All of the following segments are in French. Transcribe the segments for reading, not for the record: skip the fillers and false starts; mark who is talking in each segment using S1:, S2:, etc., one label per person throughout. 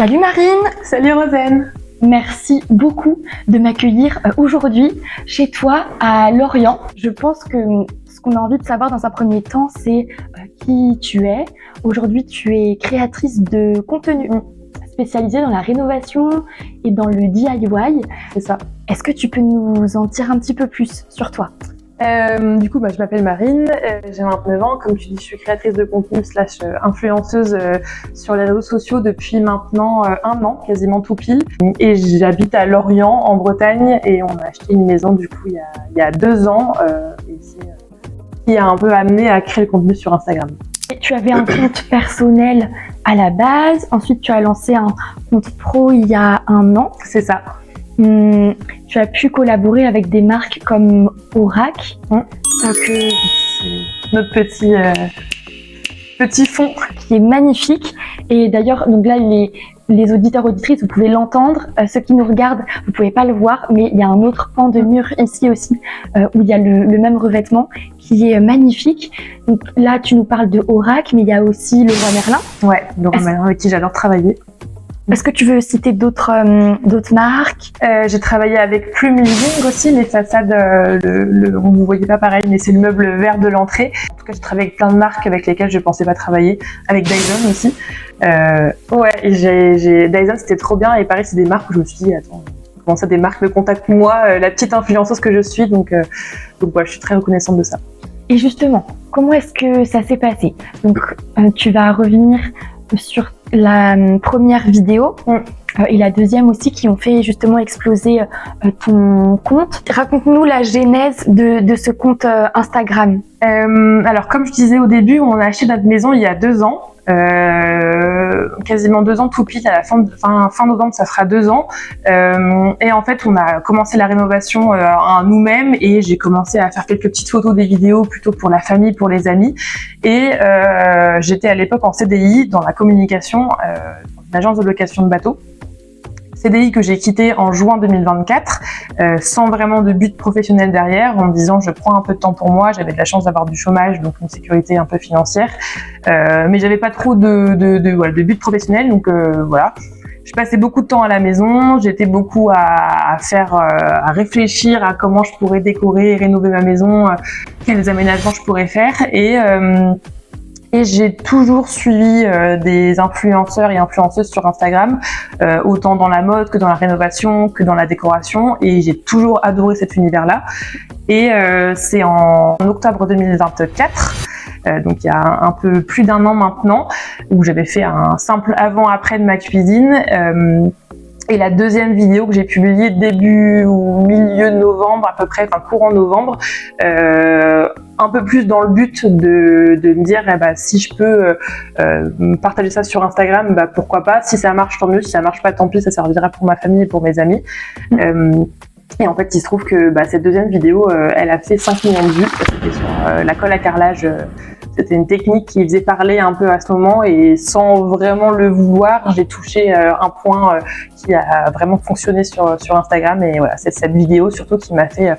S1: Salut Marine!
S2: Salut Rosen!
S1: Merci beaucoup de m'accueillir aujourd'hui chez toi à Lorient. Je pense que ce qu'on a envie de savoir dans un premier temps, c'est qui tu es. Aujourd'hui, tu es créatrice de contenu spécialisée dans la rénovation et dans le DIY.
S2: C'est ça.
S1: Est-ce que tu peux nous en dire un petit peu plus sur toi?
S2: Du coup, je m'appelle Marine, j'ai 29 ans. Comme tu dis, je suis créatrice de contenu / influenceuse sur les réseaux sociaux depuis maintenant 1 an, quasiment tout pile. Et j'habite à Lorient, en Bretagne, et on a acheté une maison du coup il y a 2 ans, et c'est qui a un peu amené à créer le contenu sur Instagram.
S1: Et tu avais un compte personnel à la base, ensuite tu as lancé un compte pro il y a 1 an.
S2: C'est ça.
S1: Tu as pu collaborer avec des marques comme Orac,
S2: C'est notre petit fond
S1: qui est magnifique. Et d'ailleurs, donc là, les auditeurs auditrices, vous pouvez l'entendre. Ceux qui nous regardent, vous pouvez pas le voir, mais il y a un autre pan de mur ici aussi où il y a le même revêtement qui est magnifique. Donc là, tu nous parles de Orac, mais il y a aussi Leroy Merlin.
S2: Ouais, Leroy Merlin avec qui j'adore travailler.
S1: Est-ce que tu veux citer d'autres marques?
S2: J'ai travaillé avec Plume Living aussi, les façades, on ne vous voyait pas pareil, mais c'est le meuble vert de l'entrée. En tout cas, j'ai travaillé avec plein de marques avec lesquelles je ne pensais pas travailler, avec Dyson aussi. Dyson, c'était trop bien, et pareil, c'est des marques où je me suis dit, attends, comment ça, des marques me contactent moi, la petite influenceuse que je suis, donc voilà, je suis très reconnaissante de ça.
S1: Et justement, comment est-ce que ça s'est passé? Donc, tu vas revenir sur la première vidéo et la deuxième aussi qui ont fait justement exploser ton compte. Raconte-nous la genèse de ce compte Instagram.
S2: Alors comme je disais au début, on a acheté notre maison il y a 2 ans. Quasiment 2 ans tout pile, à la fin novembre ça fera 2 ans, et en fait on a commencé la rénovation à nous-mêmes, et j'ai commencé à faire quelques petites photos, des vidéos plutôt pour la famille, pour les amis, et j'étais à l'époque en CDI dans la communication d'une agence de location de bateaux. CDI que j'ai quitté en juin 2024, sans vraiment de but professionnel derrière, en me disant je prends un peu de temps pour moi. J'avais de la chance d'avoir du chômage, donc une sécurité un peu financière, mais j'avais pas trop de but professionnel, donc voilà. Je passais beaucoup de temps à la maison, j'étais beaucoup à réfléchir à comment je pourrais décorer et rénover ma maison, quels aménagements je pourrais faire, et j'ai toujours suivi des influenceurs et influenceuses sur Instagram, autant dans la mode que dans la rénovation, que dans la décoration, et j'ai toujours adoré cet univers-là. Et c'est en octobre 2024, donc il y a un peu plus d'1 an maintenant, où j'avais fait un simple avant-après de ma cuisine. Et la deuxième vidéo que j'ai publiée début ou milieu novembre à peu près, courant novembre, un peu plus dans le but de me dire si je peux partager ça sur Instagram, pourquoi pas. Si ça marche, tant mieux. Si ça marche pas, tant pis, ça servira pour ma famille et pour mes amis. Et en fait, il se trouve que cette deuxième vidéo, elle a fait 5 millions de vues. C'était sur la colle à carrelage. C'était une technique qui faisait parler un peu à ce moment, et sans vraiment le vouloir, j'ai touché un point qui a vraiment fonctionné sur Instagram. Et voilà, c'est cette vidéo surtout qui m'a fait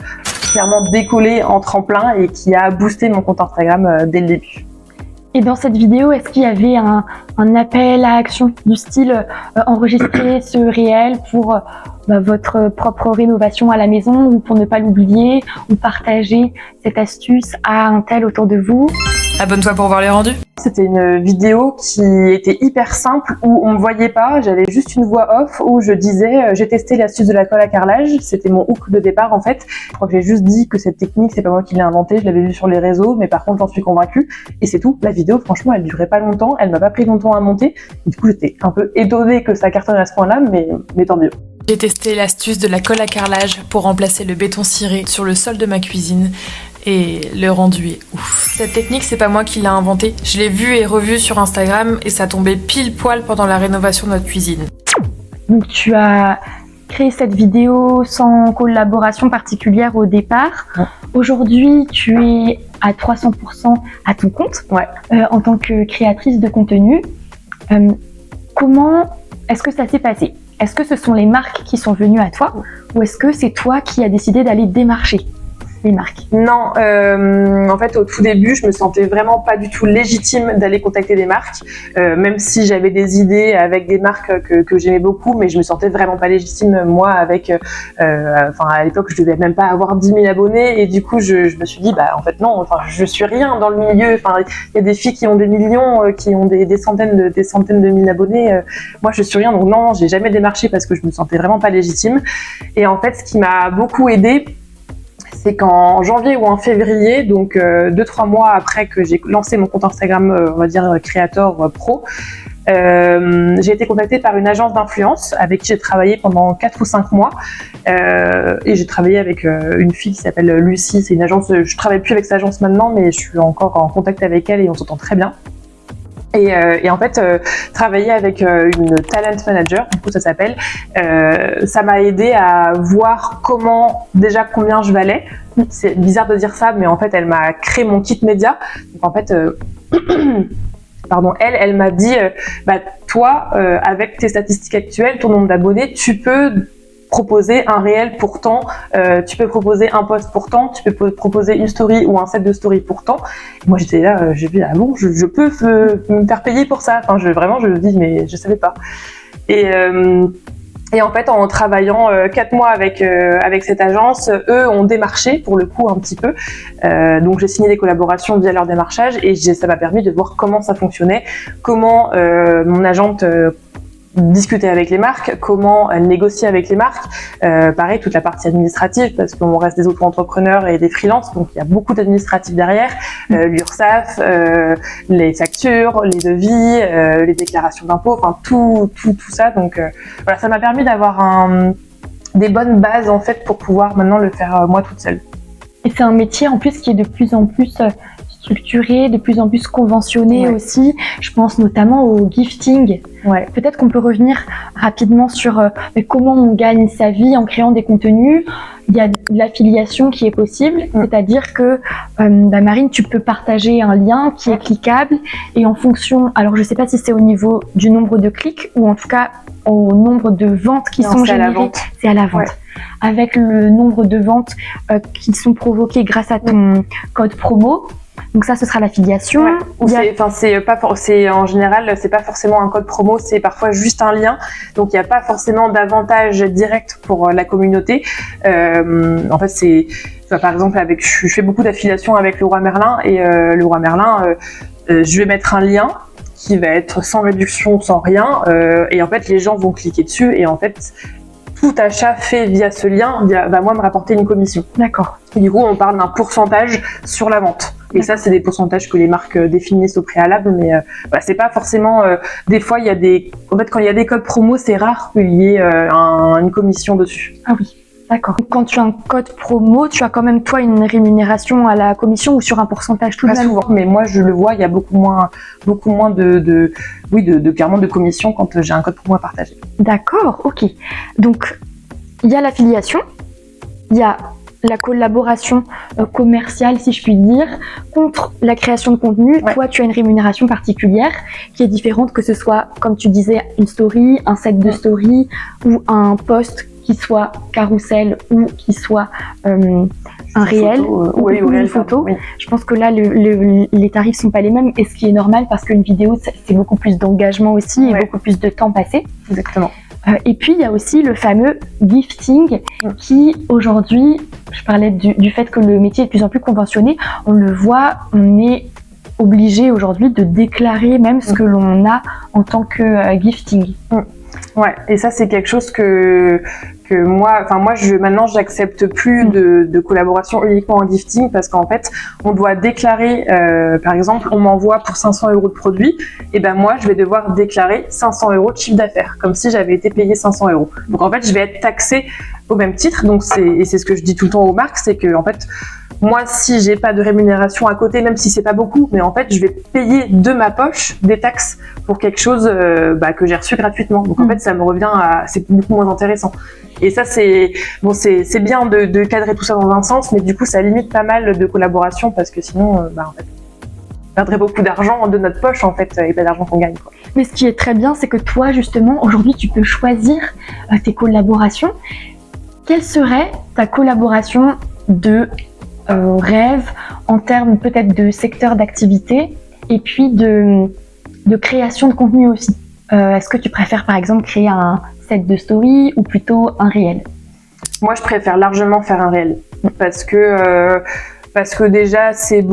S2: clairement décoller en tremplin et qui a boosté mon compte Instagram dès le début.
S1: Et dans cette vidéo, est-ce qu'il y avait un appel à action du style enregistrer ce réel pour votre propre rénovation à la maison, ou pour ne pas l'oublier, ou partager cette astuce à un tel autour de vous?
S3: Abonne-toi pour voir les rendus.
S2: C'était une vidéo qui était hyper simple, où on me voyait pas, j'avais juste une voix off où je disais j'ai testé l'astuce de la colle à carrelage. C'était mon hook de départ en fait. Je crois que j'ai juste dit que cette technique, c'est pas moi qui l'ai inventée, je l'avais vue sur les réseaux, mais par contre j'en suis convaincue, et c'est tout. La vidéo, franchement, elle durait pas longtemps, elle m'a pas pris longtemps à monter, et du coup j'étais un peu étonnée que ça cartonne à ce point-là, mais tant mieux.
S3: J'ai testé l'astuce de la colle à carrelage pour remplacer le béton ciré sur le sol de ma cuisine, et le rendu est ouf. Cette technique, c'est pas moi qui l'ai inventée. Je l'ai vue et revue sur Instagram, et ça tombait pile poil pendant la rénovation de notre cuisine.
S1: Donc tu as créé cette vidéo sans collaboration particulière au départ.
S2: Ouais.
S1: Aujourd'hui, tu es à 300% à ton compte, en tant que créatrice de contenu. Comment est-ce que ça s'est passé? Est-ce que ce sont les marques qui sont venues à toi, ou est-ce que c'est toi qui as décidé d'aller démarcher? les marques?
S2: Non, en fait, au tout début, je me sentais vraiment pas du tout légitime d'aller contacter des marques, même si j'avais des idées avec des marques que j'aimais beaucoup, mais je me sentais vraiment pas légitime, moi, avec, à l'époque, je devais même pas avoir 10 000 abonnés, et du coup, je me suis dit, en fait, non, je suis rien dans le milieu, il y a des filles qui ont des millions, qui ont des centaines de mille abonnés, moi, je suis rien, donc non, j'ai jamais démarché parce que je me sentais vraiment pas légitime. Et en fait, ce qui m'a beaucoup aidée, c'est qu'en janvier ou en février, donc 2-3 mois après que j'ai lancé mon compte Instagram, on va dire Creator Pro, j'ai été contactée par une agence d'influence avec qui j'ai travaillé pendant 4 ou 5 mois. Et j'ai travaillé avec une fille qui s'appelle Lucie. C'est une agence, je travaille plus avec cette agence maintenant, mais je suis encore en contact avec elle et on s'entend très bien. Et en fait, travailler avec une talent manager, du coup ça s'appelle, ça m'a aidé à voir combien je valais. C'est bizarre de dire ça, mais en fait, elle m'a créé mon kit média. Donc en fait, elle m'a dit, toi, avec tes statistiques actuelles, ton nombre d'abonnés, tu peux proposer un réel pour tant, tu peux proposer un post pour tant, tu peux proposer une story ou un set de story pour tant. Et moi j'étais là, j'ai dit je peux me faire payer pour ça. Je me dis mais je savais pas. Et en fait, en travaillant 4 mois avec cette agence, eux ont démarché pour le coup un petit peu. Donc j'ai signé des collaborations via leur démarchage et ça m'a permis de voir comment ça fonctionnait, comment mon agente discuter avec les marques, comment négocier avec les marques, pareil toute la partie administrative parce qu'on reste des auto-entrepreneurs et des freelances, donc il y a beaucoup d'administratifs derrière, l'URSSAF, les factures, les devis, les déclarations d'impôts, tout ça. Donc voilà, ça m'a permis d'avoir des bonnes bases en fait pour pouvoir maintenant le faire moi toute seule.
S1: Et c'est un métier en plus qui est de plus en plus structuré, de plus en plus conventionné aussi. Je pense notamment au gifting.
S2: Ouais.
S1: Peut-être qu'on peut revenir rapidement sur comment on gagne sa vie en créant des contenus. Il y a de l'affiliation qui est possible, c'est-à-dire que Marine, tu peux partager un lien qui est cliquable et en fonction, alors je sais pas si c'est au niveau du nombre de clics ou en tout cas au nombre de ventes qui sont générées. C'est à la vente. Ouais. Avec le nombre de ventes qui sont provoquées grâce à ton code promo. Donc ça, ce sera l'affiliation.
S2: Ouais. En général, c'est pas forcément un code promo, c'est parfois juste un lien. Donc il n'y a pas forcément d'avantage direct pour la communauté. En fait, par exemple, je fais beaucoup d'affiliations avec Leroy Merlin et Leroy Merlin, je vais mettre un lien qui va être sans réduction, sans rien. Et en fait, les gens vont cliquer dessus et en fait, tout achat fait via ce lien va moi me rapporter une commission.
S1: D'accord.
S2: Et du coup, on parle d'un pourcentage sur la vente. Et ça, c'est des pourcentages que les marques définissent au préalable, mais c'est pas forcément. Des fois, quand il y a des codes promo, c'est rare qu'il y ait une commission dessus.
S1: Ah oui, d'accord. Quand tu as un code promo, tu as quand même toi une rémunération à la commission ou sur un pourcentage tout de même?
S2: Pas souvent, mais moi je le vois, il y a beaucoup moins clairement de commission quand j'ai un code promo à partager.
S1: D'accord, ok. Donc il y a l'affiliation, il y a la collaboration commerciale, si je puis dire, contre la création de contenu. Ouais. Toi, tu as une rémunération particulière qui est différente, que ce soit, comme tu disais, une story, un set de story ou un post qui soit carrousel ou qui soit un réel ou une photo. Oui. Je pense que là, les tarifs sont pas les mêmes et ce qui est normal parce qu'une vidéo, c'est beaucoup plus d'engagement aussi et beaucoup plus de temps passé.
S2: Exactement.
S1: Et puis, il y a aussi le fameux gifting qui, aujourd'hui, je parlais du fait que le métier est de plus en plus conventionné. On le voit, on est obligé aujourd'hui de déclarer même ce que l'on a en tant que gifting.
S2: Ouais, et ça, c'est quelque chose que moi, maintenant, j'accepte plus de collaboration uniquement en gifting parce qu'en fait, on doit déclarer, par exemple, on m'envoie pour 500 € de produits, et ben moi, je vais devoir déclarer 500 € de chiffre d'affaires, comme si j'avais été payé 500 €. Donc en fait, je vais être taxée au même titre. Donc c'est ce que je dis tout le temps aux marques, c'est que en fait, moi, si j'ai pas de rémunération à côté, même si c'est pas beaucoup, mais en fait, je vais payer de ma poche des taxes pour quelque chose que j'ai reçu gratuitement. Donc en fait, ça me revient c'est beaucoup moins intéressant. Et ça, c'est bien de cadrer tout ça dans un sens, mais du coup, ça limite pas mal de collaborations parce que sinon, en fait, on perdrait beaucoup d'argent de notre poche en fait, et pas d'argent qu'on gagne, quoi.
S1: Mais ce qui est très bien, c'est que toi, justement, aujourd'hui, tu peux choisir tes collaborations. Quelle serait ta collaboration de rêves en termes peut-être de secteur d'activité et puis de création de contenu aussi. Est-ce que tu préfères par exemple créer un set de story ou plutôt un réel?
S2: Moi, je préfère largement faire un réel parce que déjà c'est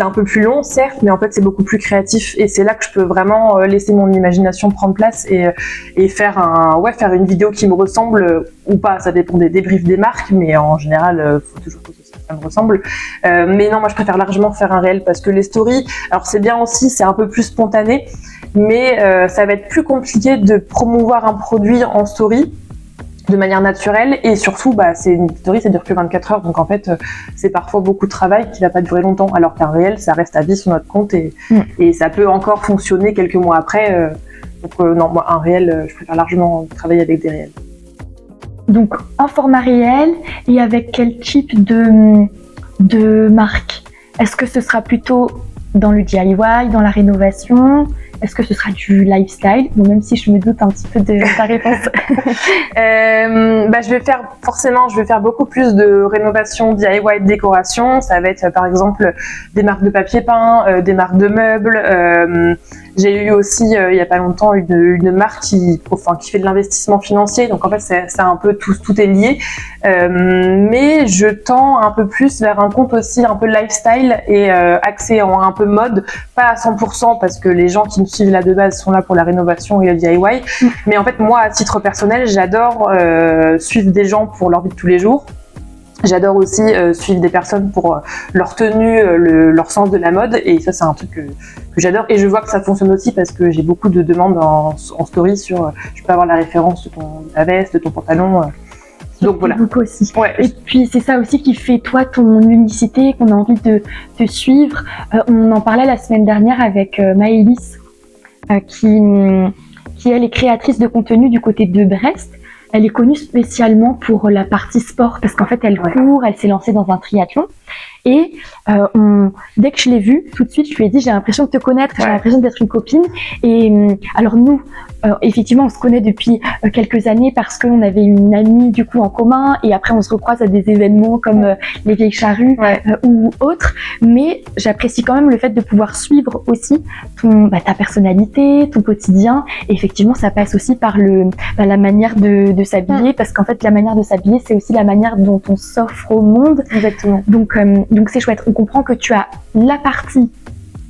S2: un peu plus long certes, mais en fait c'est beaucoup plus créatif et c'est là que je peux vraiment laisser mon imagination prendre place et faire une vidéo qui me ressemble ou pas, ça dépend des débriefs des marques, mais en général faut toujours que ça me ressemble. Mais non, moi je préfère largement faire un réel parce que les stories, alors c'est bien aussi, c'est un peu plus spontané, mais ça va être plus compliqué de promouvoir un produit en story de manière naturelle et surtout c'est une story, ça dure que 24 heures, donc en fait c'est parfois beaucoup de travail qui va pas durer longtemps, alors qu'un réel ça reste à vie sur notre compte et ça peut encore fonctionner quelques mois après, non, moi un réel je préfère largement travailler avec des réels.
S1: Donc en format réel et avec quel type de marque? Est-ce que ce sera plutôt dans le DIY, dans la rénovation? Est-ce que ce sera du lifestyle? Bon, même si je me doute un petit peu de ta réponse.
S2: Je vais faire beaucoup plus de rénovation, DIY, de décoration. Ça va être par exemple des marques de papier peint, des marques de meubles. J'ai eu aussi il y a pas longtemps une marque qui fait de l'investissement financier. Donc en fait c'est un peu tout est lié. Mais je tends un peu plus vers un compte aussi un peu lifestyle et axé en un peu mode, pas à 100% parce que les gens qui me suivent là de base sont là pour la rénovation et le DIY. Mais en fait moi à titre personnel j'adore suivre des gens pour leur vie de tous les jours. J'adore aussi suivre des personnes pour leur tenue, leur sens de la mode, et ça c'est un truc que j'adore et je vois que ça fonctionne aussi parce que j'ai beaucoup de demandes en story sur je peux avoir la référence de ta veste, de ton pantalon. Donc voilà.
S1: Beaucoup aussi.
S2: Ouais.
S1: Et puis c'est ça aussi qui fait toi ton unicité, qu'on a envie de te suivre. On en parlait la semaine dernière avec Maëlys qui elle est créatrice de contenu du côté de Brest. Elle est connue spécialement pour la partie sport parce qu'en fait elle court, elle s'est lancée dans un triathlon et dès que je l'ai vue, tout de suite je lui ai dit j'ai l'impression de te connaître, j'ai l'impression d'être une copine. Et alors nous, effectivement on se connaît depuis quelques années parce qu'on avait une amie du coup en commun et après on se recroise à des événements comme les Vieilles Charrues ou autres, mais j'apprécie quand même le fait de pouvoir suivre aussi ta personnalité, ton quotidien, et effectivement ça passe aussi par la manière de s'habiller parce qu'en fait la manière de s'habiller c'est aussi la manière dont on s'offre au monde.
S2: Exactement.
S1: Donc c'est chouette, on comprend que tu as la partie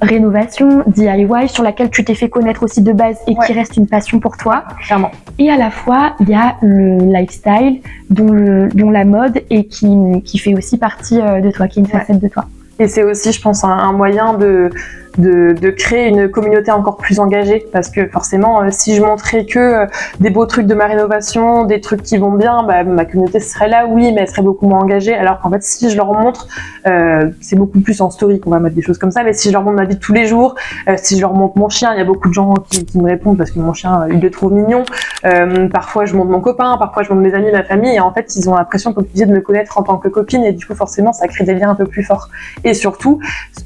S1: rénovation, DIY, sur laquelle tu t'es fait connaître aussi de base et qui reste une passion pour toi.
S2: Clairement.
S1: Et à la fois, il y a le lifestyle, dont la mode, et qui fait aussi partie de toi, qui est une facette de toi.
S2: Et c'est aussi, je pense, un moyen de créer une communauté encore plus engagée, parce que forcément si je montrais que des beaux trucs de ma rénovation, des trucs qui vont bien, ma communauté serait là, oui, mais elle serait beaucoup moins engagée, alors qu'en fait si je leur montre, c'est beaucoup plus en story qu'on va mettre des choses comme ça, mais si je leur montre ma vie de tous les jours, si je leur montre mon chien, il y a beaucoup de gens qui me répondent parce que mon chien il le trouve mignon, parfois je montre mon copain, parfois je montre mes amis, ma famille, et en fait ils ont l'impression, comme tu disais, de me connaître en tant que copine, et du coup forcément ça crée des liens un peu plus forts. Et surtout ce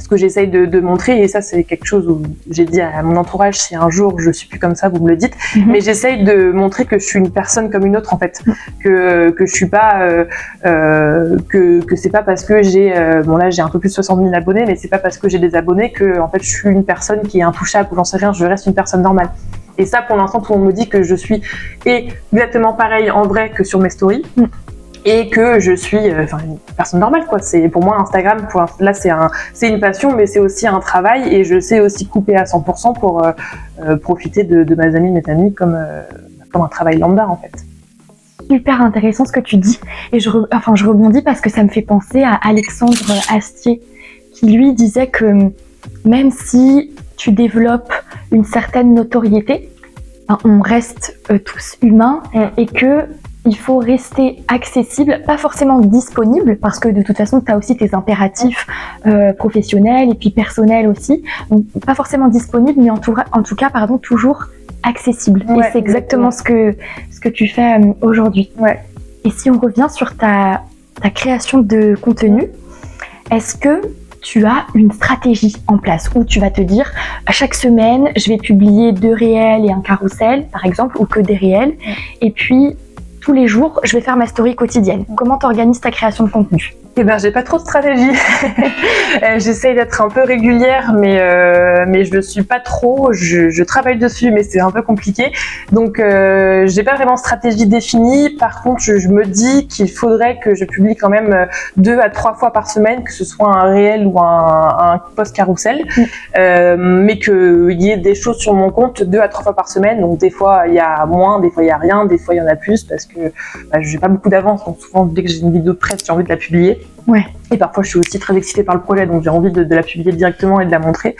S2: que j'essaye de montrer, et ça c'est quelque chose où j'ai dit à mon entourage, si un jour je suis plus comme ça, vous me le dites, mais j'essaye de montrer que je suis une personne comme une autre en fait, que je suis pas que c'est pas parce que j'ai là j'ai un peu plus de 60 000 abonnés, mais c'est pas parce que j'ai des abonnés que en fait je suis une personne qui est intouchable ou j'en sais rien, je reste une personne normale. Et ça, pour l'instant, tout le monde me dit que je suis exactement pareil en vrai que sur mes stories. Et que je suis une personne normale, quoi. C'est pour moi Instagram, là c'est une passion, mais c'est aussi un travail, et je sais aussi couper à 100% pour profiter de mes amis, mes familles comme un travail lambda en fait.
S1: Super intéressant ce que tu dis, et je rebondis parce que ça me fait penser à Alexandre Astier qui lui disait que même si tu développes une certaine notoriété, on reste tous humains et que il faut rester accessible, pas forcément disponible, parce que de toute façon, tu as aussi tes impératifs professionnels et puis personnels aussi. Donc, pas forcément disponible, mais en tout cas, toujours accessible. Et c'est exactement ce que tu fais aujourd'hui. Et si on revient sur ta création de contenu, est-ce que tu as une stratégie en place où tu vas te dire à chaque semaine, je vais publier 2 réels et un carrousel, par exemple, ou que des réels, et puis tous les jours, je vais faire ma story quotidienne. Comment tu organises ta création de contenu ?
S2: Eh ben, j'ai pas trop de stratégie. J'essaye d'être un peu régulière, mais je le suis pas trop. Je travaille dessus, mais c'est un peu compliqué. Donc, j'ai pas vraiment de stratégie définie. Par contre, je me dis qu'il faudrait que je publie quand même 2 à 3 fois par semaine, que ce soit un réel ou un post carrousel, mais qu'il y ait des choses sur mon compte 2 à 3 fois par semaine. Donc, des fois, il y a moins, des fois, il y a rien, des fois, il y en a plus, parce que j'ai pas beaucoup d'avance. Donc, souvent, dès que j'ai une vidéo prête, j'ai envie de la publier.
S1: Ouais.
S2: Et parfois, je suis aussi très excitée par le projet, donc j'ai envie de la publier directement et de la montrer.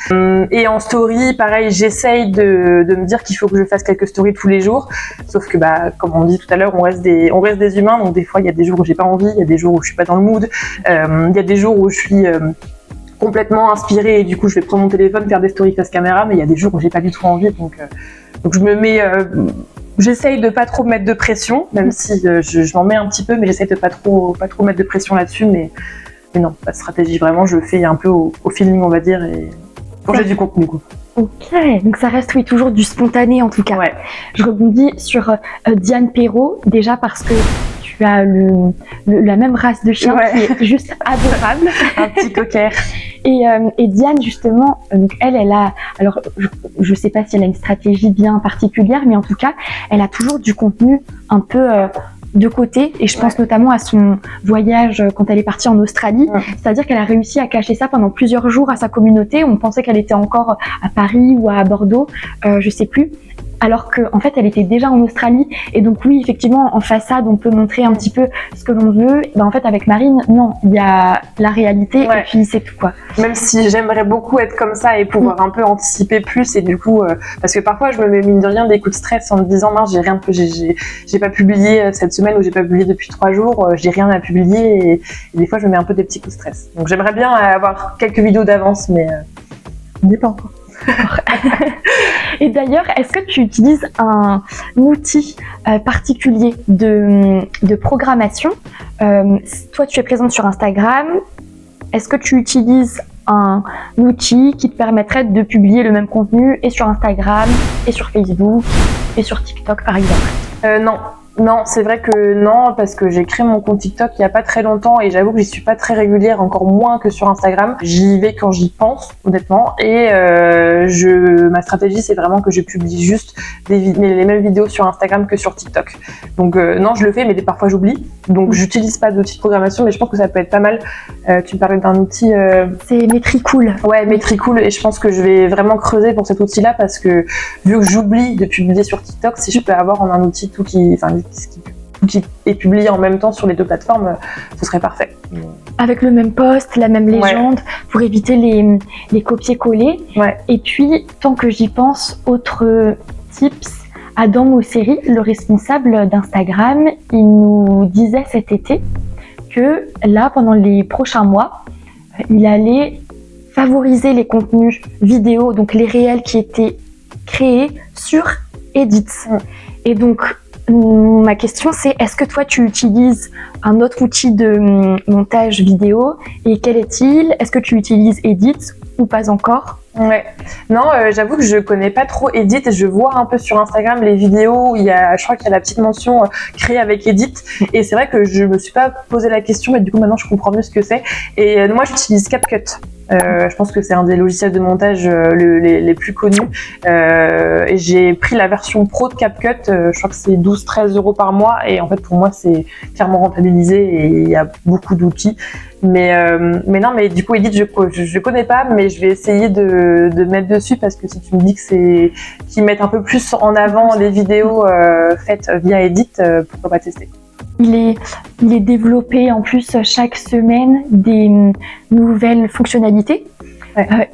S2: Et en story, pareil, j'essaye de me dire qu'il faut que je fasse quelques stories tous les jours. Sauf que, comme on dit tout à l'heure, on reste des humains, donc des fois, il y a des jours où j'ai pas envie, il y a des jours où je suis pas dans le mood, il y a des jours où je suis complètement inspirée et du coup, je vais prendre mon téléphone, faire des stories face caméra, mais il y a des jours où j'ai pas du tout envie, donc je me mets... J'essaye de pas trop me mettre de pression, même si je m'en mets un petit peu, mais j'essaye de pas trop mettre de pression là-dessus, mais non, pas de stratégie, vraiment, je le fais un peu au feeling, on va dire, et quand j'ai du contenu, quoi.
S1: Ok, donc ça reste, oui, toujours du spontané, en tout cas.
S2: Ouais.
S1: Je rebondis sur Diane Perrault, déjà parce que tu as la même race de chien qui est juste adorable.
S2: Un petit cocker.
S1: Et Diane, justement, donc elle a, alors je sais pas si elle a une stratégie bien particulière, mais en tout cas, elle a toujours du contenu un peu de côté, et je pense notamment à son voyage quand elle est partie en Australie, c'est-à-dire qu'elle a réussi à cacher ça pendant plusieurs jours à sa communauté. On pensait qu'elle était encore à Paris ou à Bordeaux, je sais plus. Alors qu'en fait, elle était déjà en Australie. Et donc oui, effectivement, en façade, on peut montrer un petit peu ce que l'on veut. Et en fait, avec Marine, non, il y a la réalité et puis c'est tout, quoi.
S2: Même si j'aimerais beaucoup être comme ça et pouvoir un peu anticiper plus, et du coup, parce que parfois, je me mets mine de rien des coups de stress en me disant, mince, j'ai pas publié cette semaine, ou j'ai pas publié depuis 3 jours, j'ai rien à publier, et des fois, je me mets un peu des petits coups de stress. Donc j'aimerais bien avoir quelques vidéos d'avance, mais on n'y est pas encore.
S1: Et d'ailleurs, est-ce que tu utilises un outil particulier de programmation? Toi, tu es présente sur Instagram. Est-ce que tu utilises un outil qui te permettrait de publier le même contenu et sur Instagram, et sur Facebook, et sur TikTok, par exemple?
S2: Non, c'est vrai que non, parce que j'ai créé mon compte TikTok il y a pas très longtemps et j'avoue que j'y suis pas très régulière, encore moins que sur Instagram. J'y vais quand j'y pense, honnêtement, et ma stratégie, c'est vraiment que je publie juste les mêmes vidéos sur Instagram que sur TikTok. Donc non, je le fais, mais parfois j'oublie. Donc j'utilise pas d'outil de programmation, mais je pense que ça peut être pas mal. Tu me parlais d'un outil...
S1: C'est Metricool.
S2: Ouais, Metricool, et je pense que je vais vraiment creuser pour cet outil-là, parce que vu que j'oublie de publier sur TikTok, si je peux avoir un outil tout qui est publié en même temps sur les 2 plateformes, ce serait parfait.
S1: Avec le même post, la même légende, pour éviter les copier-coller.
S2: Ouais.
S1: Et puis, tant que j'y pense, autre tips, Adam Mosseri, le responsable d'Instagram, il nous disait cet été que là, pendant les prochains mois, il allait favoriser les contenus vidéo, donc les réels qui étaient créés sur Edit. Et donc, ma question, c'est est-ce que toi, tu utilises un autre outil de montage vidéo, et quel est-il? Est-ce que tu utilises Edit ou pas encore?
S2: Ouais. Non, j'avoue que je connais pas trop Edit. Je vois un peu sur Instagram les vidéos, je crois qu'il y a la petite mention créée avec Edit, et c'est vrai que je me suis pas posé la question, mais du coup maintenant je comprends mieux ce que c'est. Et moi j'utilise CapCut. Je pense que c'est un des logiciels de montage les plus connus. Et j'ai pris la version pro de CapCut, je crois que c'est 12-13 € par mois, et en fait pour moi c'est clairement rentabilisé et il y a beaucoup d'outils. Mais non, mais du coup Edit je connais pas, mais je vais essayer de mettre dessus, parce que si tu me dis que qu'ils mettent un peu plus en avant les vidéos faites via Edit, pourquoi pas tester?
S1: Il est développé en plus chaque semaine des nouvelles fonctionnalités.
S2: Ouais.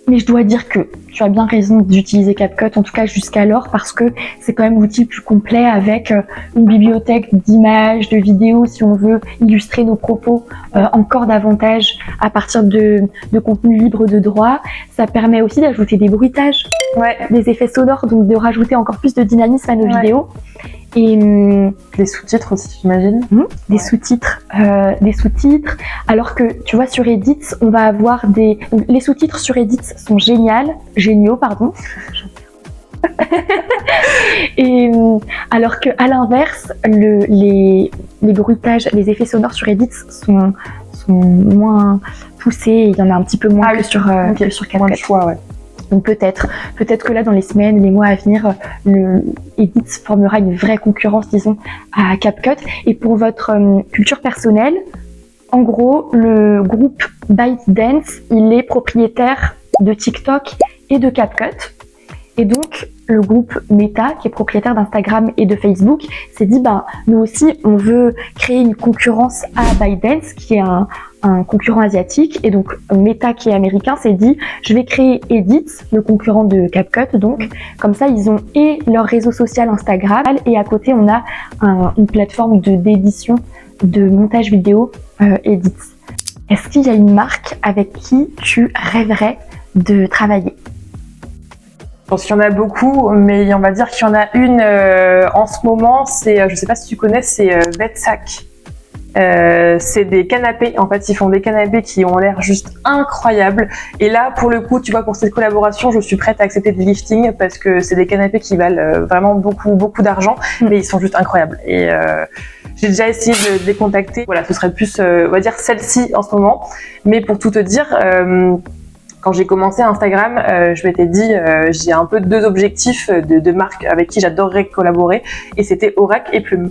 S1: Mais je dois dire que tu as bien raison d'utiliser CapCut, en tout cas jusqu'alors, parce que c'est quand même l'outil plus complet, avec une bibliothèque d'images, de vidéos, si on veut illustrer nos propos encore davantage à partir de contenus libres de droit. Ça permet aussi d'ajouter des bruitages, des effets sonores, donc de rajouter encore plus de dynamisme à nos vidéos. Et
S2: les sous-titres aussi, j'imagine.
S1: Des sous-titres, alors que tu vois, sur Edit, on va avoir les sous-titres sur Edit sont géniaux, pardon. Et alors que à l'inverse, les bruitages, les effets sonores sur Edit sont moins poussés, et il y en a un petit peu moins que sur CapCut.
S2: Moins de choix, ouais.
S1: Donc peut-être que là, dans les semaines, les mois à venir, le Edit formera une vraie concurrence, disons, à CapCut. Et pour votre culture personnelle, en gros, le groupe ByteDance, il est propriétaire de TikTok et de CapCut. Et donc, le groupe Meta, qui est propriétaire d'Instagram et de Facebook, s'est dit, nous aussi, on veut créer une concurrence à ByteDance, qui est un concurrent asiatique. Et donc, Meta, qui est américain, s'est dit, je vais créer Edit, le concurrent de CapCut. Donc, comme ça, ils ont et leur réseau social Instagram, et à côté, on a une plateforme d'édition, de montage vidéo, Edit. Est-ce qu'il y a une marque avec qui tu rêverais de travailler?
S2: Je pense qu'il y en a beaucoup, mais on va dire qu'il y en a une en ce moment, c'est, je sais pas si tu connais, c'est Vetsac. C'est des canapés, en fait ils font des canapés qui ont l'air juste incroyables, et là pour le coup tu vois, pour cette collaboration je suis prête à accepter du lifting parce que c'est des canapés qui valent vraiment beaucoup d'argent, mais ils sont juste incroyables, et j'ai déjà essayé de les contacter. Voilà, ce serait plus on va dire celle-ci en ce moment, mais pour tout te dire, quand j'ai commencé Instagram, je m'étais dit, j'ai un peu 2 objectifs de marques avec qui j'adorerais collaborer, et c'était Aurac et Plume.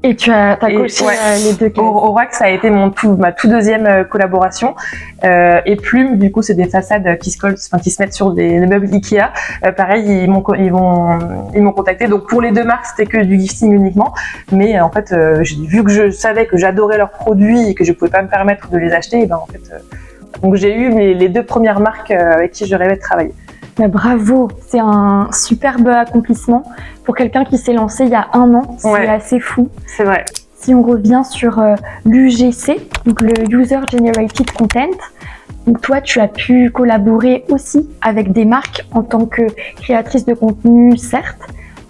S1: Et tu as coché les 2 cases.
S2: Aurac, ça a été ma toute deuxième collaboration. Et Plume, du coup, c'est des façades qui se mettent sur des meubles Ikea. Pareil, ils m'ont contacté. Donc pour les 2 marques, c'était que du gifting uniquement. Mais en fait, vu que je savais que j'adorais leurs produits et que je pouvais pas me permettre de les acheter, et en fait, donc j'ai eu les 2 premières marques avec qui je rêvais de travailler.
S1: Bravo, c'est un superbe accomplissement pour quelqu'un qui s'est lancé il y a 1 an, c'est assez fou.
S2: C'est vrai.
S1: Si on revient sur l'UGC, donc le User Generated Content, donc toi tu as pu collaborer aussi avec des marques en tant que créatrice de contenu, certes,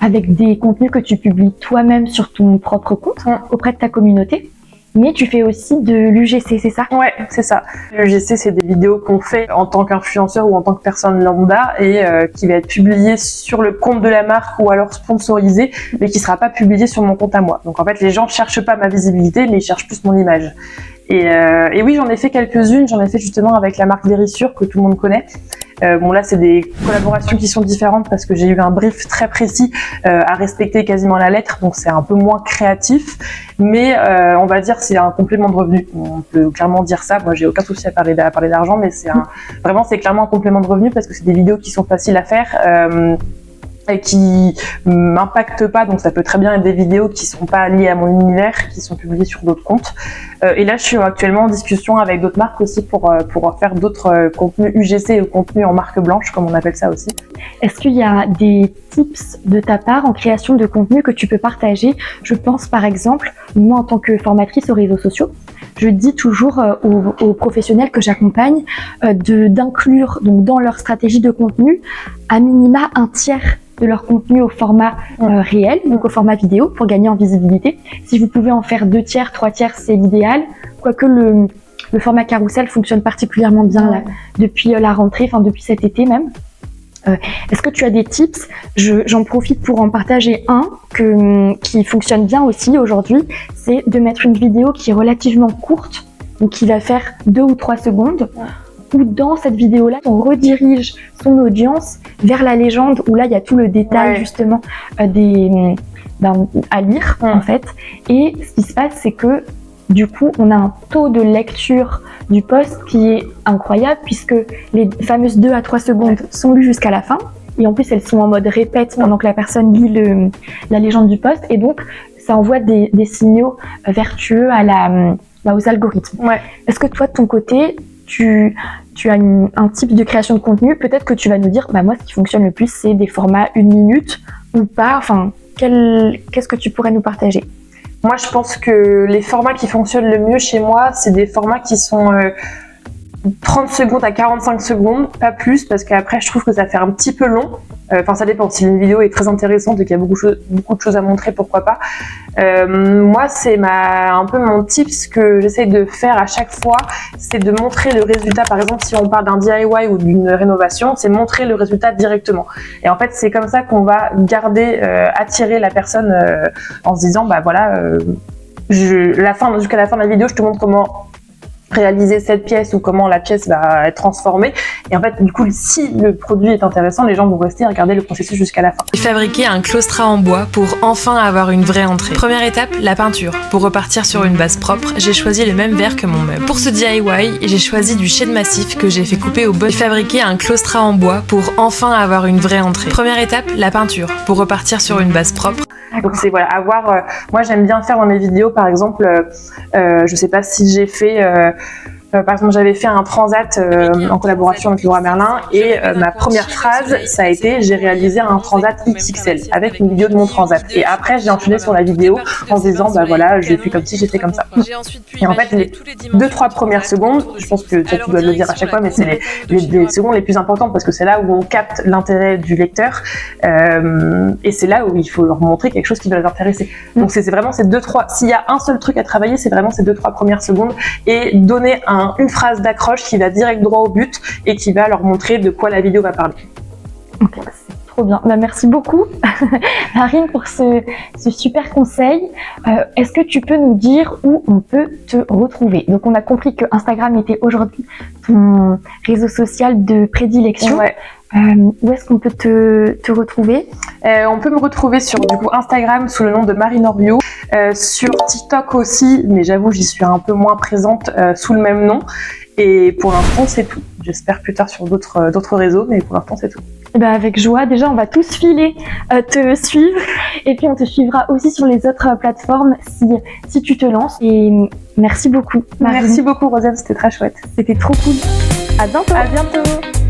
S1: avec des contenus que tu publies toi-même sur ton propre compte auprès de ta communauté. Mais tu fais aussi de l'UGC, c'est ça?
S2: Ouais, c'est ça. L'UGC, c'est des vidéos qu'on fait en tant qu'influenceur ou en tant que personne lambda, et qui va être publiée sur le compte de la marque ou alors sponsorisée, mais qui sera pas publiée sur mon compte à moi. Donc en fait, les gens cherchent pas ma visibilité, mais ils cherchent plus mon image. Et oui, j'en ai fait quelques-unes. J'en ai fait justement avec la marque Vérissure, que tout le monde connaît. Bon, là, c'est des collaborations qui sont différentes parce que j'ai eu un brief très précis à respecter quasiment à la lettre, donc c'est un peu moins créatif, mais on va dire c'est un complément de revenu. On peut clairement dire ça. Moi, j'ai aucun souci à parler d'argent, mais c'est clairement un complément de revenu parce que c'est des vidéos qui sont faciles à faire. Et qui m'impactent pas, donc ça peut très bien être des vidéos qui sont pas liées à mon univers, qui sont publiées sur d'autres comptes. Et là, je suis actuellement en discussion avec d'autres marques aussi pour faire d'autres contenus UGC ou contenus en marque blanche, comme on appelle ça aussi.
S1: Est-ce qu'il y a des tips de ta part en création de contenu que tu peux partager? Je pense par exemple, moi en tant que formatrice aux réseaux sociaux, je dis toujours aux professionnels que j'accompagne d'inclure donc dans leur stratégie de contenu à minima 1/3 de leur contenu au format réel, donc au format vidéo, pour gagner en visibilité. Si vous pouvez en faire 2/3, 3/4, c'est l'idéal. Quoique le format carrousel fonctionne particulièrement bien là, depuis la rentrée, enfin depuis cet été même. Est-ce que tu as des tips? J'en profite pour en partager un qui fonctionne bien aussi aujourd'hui, c'est de mettre une vidéo qui est relativement courte, donc qui va faire 2 ou 3 secondes, où dans cette vidéo-là, on redirige son audience vers la légende, où là, il y a tout le détail justement à lire en fait. Et ce qui se passe, c'est que du coup, on a un taux de lecture du post qui est incroyable, puisque les fameuses 2 à 3 secondes sont lues jusqu'à la fin. Et en plus, elles sont en mode répète pendant que la personne lit la légende du post. Et donc, ça envoie des signaux vertueux aux algorithmes. Est-ce que toi, de ton côté, tu as un type de création de contenu? Peut-être que tu vas nous dire, moi, ce qui fonctionne le plus, c'est des formats 1 minute ou pas. Enfin, qu'est-ce que tu pourrais nous partager?
S2: Moi, je pense que les formats qui fonctionnent le mieux chez moi, c'est des formats qui sont 30 secondes à 45 secondes, pas plus, parce qu'après, je trouve que ça fait un petit peu long. Enfin, ça dépend. Si une vidéo est très intéressante et qu'il y a beaucoup de choses à montrer, pourquoi pas. Moi, c'est un peu mon tips que j'essaie de faire à chaque fois, c'est de montrer le résultat. Par exemple, si on parle d'un DIY ou d'une rénovation, c'est montrer le résultat directement. Et en fait, c'est comme ça qu'on va attirer la personne jusqu'à la fin de la vidéo, je te montre comment réaliser cette pièce ou comment la pièce va être transformée. Et en fait, du coup, si le produit est intéressant, les gens vont rester et regarder le processus jusqu'à la fin.
S3: J'ai fabriqué un claustrat en bois pour enfin avoir une vraie entrée. Première étape, la peinture. Pour repartir sur une base propre, j'ai choisi le même verre que mon meuble. Pour ce DIY, j'ai choisi du chêne massif que j'ai fait couper au bon. J'ai fabriqué un claustrat en bois pour enfin avoir une vraie entrée. Première étape, la peinture. Pour repartir sur une base propre.
S2: Donc c'est voilà, avoir. Moi j'aime bien faire dans mes vidéos, par exemple, je sais pas si j'ai fait. Par exemple, j'avais fait un transat en collaboration avec Laura Merlin et ma première phrase, ça a été « J'ai réalisé un transat XXL » avec une vidéo de mon transat. Et après, j'ai enchaîné sur la vidéo en disant « Bah voilà, j'ai fait comme ci, j'ai fait comme ça ». Et en fait, les 2-3 premières secondes, je pense que tu dois le dire à chaque fois, mais c'est les secondes les plus importantes parce que c'est là où on capte l'intérêt du lecteur et c'est là où il faut leur montrer quelque chose qui va les intéresser. Donc c'est vraiment ces 2-3, s'il y a un seul truc à travailler, c'est vraiment ces 2-3 premières secondes et donner une phrase d'accroche qui va direct droit au but et qui va leur montrer de quoi la vidéo va parler.
S1: Okay, c'est trop bien. Bah, merci beaucoup, Marine, pour ce super conseil. Est-ce que tu peux nous dire où on peut te retrouver? Donc, on a compris que Instagram était aujourd'hui ton réseau social de prédilection.
S2: Ouais.
S1: Où est-ce qu'on peut te retrouver?
S2: On peut me retrouver sur du coup Instagram sous le nom de Marine Henriot, sur TikTok aussi, mais j'avoue j'y suis un peu moins présente sous le même nom. Et pour l'instant c'est tout. J'espère plus tard sur d'autres réseaux, mais pour l'instant c'est tout.
S1: Et ben avec joie. Déjà on va tous filer te suivre, et puis on te suivra aussi sur les autres plateformes si tu te lances. Et merci beaucoup, Marine.
S2: Merci beaucoup Rosane, c'était très chouette.
S1: C'était trop cool. À bientôt.
S2: À bientôt.